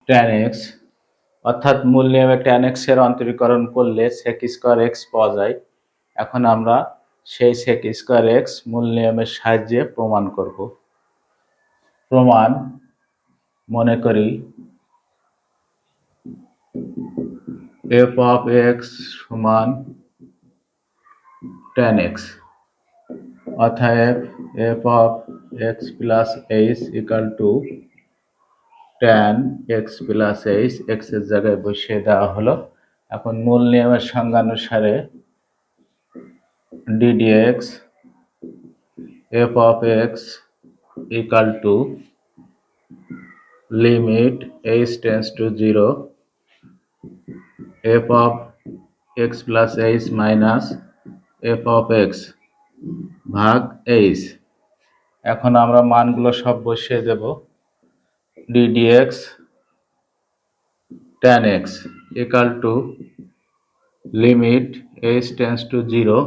tan x অর্থাৎ মূল নিয়মে tan x এর অন্তরীকরণ করলে sec স্কয়ার x পাওয়া যায়। এখন আমরা সেই sec স্কয়ার x মূল নিয়মের সাহায্যে প্রমাণ করব। প্রমাণ মনে করি f of x সমান tan x, অতএব f of x plus h equal to tan x plus h, x এর জায়গায় বসিয়ে দেওয়া হলো। এখন মূল নিয়মের সংজ্ঞানুসারে d dx f of x equal to limit h tends to 0 f of x plus h minus f of x ভাগ h। এখন আমরা মানগুলো সব বসিয়ে দেব। d dx tan x equal to limit h tends to 0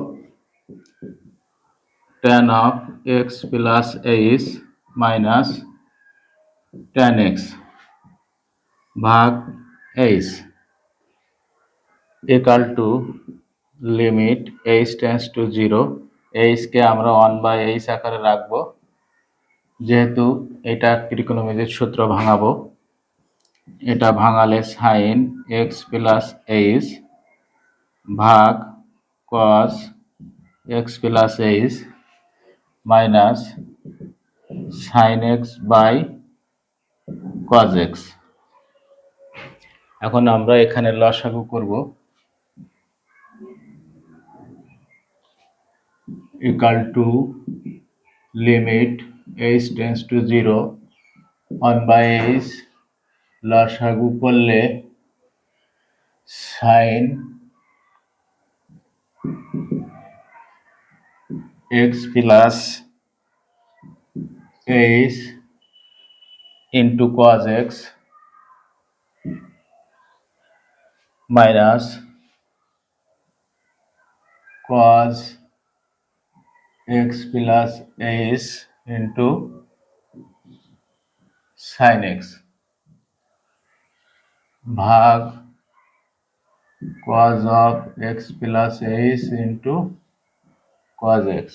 tan of x plus h minus tan x ভাগ h equal to limit h tends to 0, h কে আমরা 1/h আকারে রাখবো, যেহেতু এটা ত্রিকোণমিতির সূত্র ভাঙাবো। এটা ভাঙালে sin x plus h ভাগ cos x plus h minus sin x by cos x। এখন আমরা এখানে লসাগু করব। equal to limit h tends to 0 1/h, লসাগু করলে sin x plus h into cos x minus cos x plus h into sin x ভাগ cos of x plus h into cos x,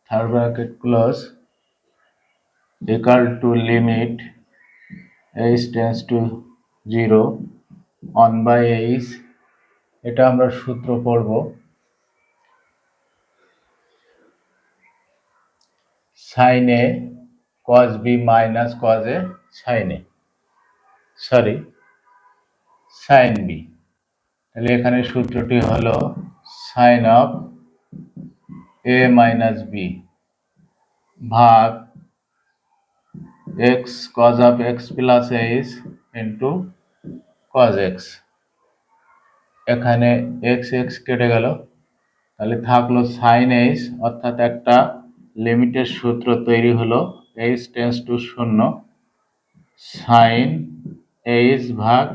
third bracket close, equal to limit h tends to 0 1/h। এটা আমরা সূত্র পড়ব sin a cos b minus cos a sin a, sin b। তাহলে এখানে সূত্রটি হলো sin of a minus b ভাগ x cos of x plus h into cos x। এখানে x x কেটে গেল, তাহলে থাকলো sin h, অর্থাৎ একটা লিমিটের সূত্র তৈরি হলো h tends to 0 sin h ভাগ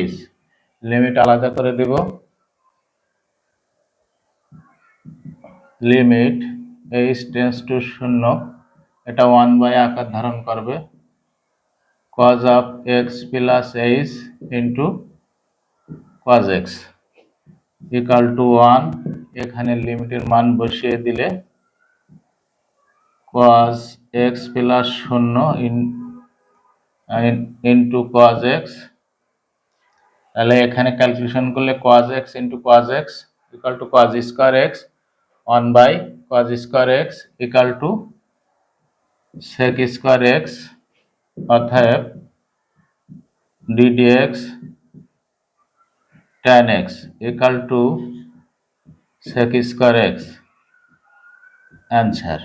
h। লিমিট আলাদা করে দেব। লিমিট h টেন্ডস টু 0, এটা 1 আকার ধারণ করবে, cos of x plus h into cos x equal to 1। এখানে লিমিটের মান বসিয়ে দিলে cos x plus 0 into cos x, তাহলে এখানে ক্যালকুলেশন করলে cos x into cos x equal to cos square x 1/cos square x equal to sec square x, অতএব d dx tan x equal to sec square x। Answer.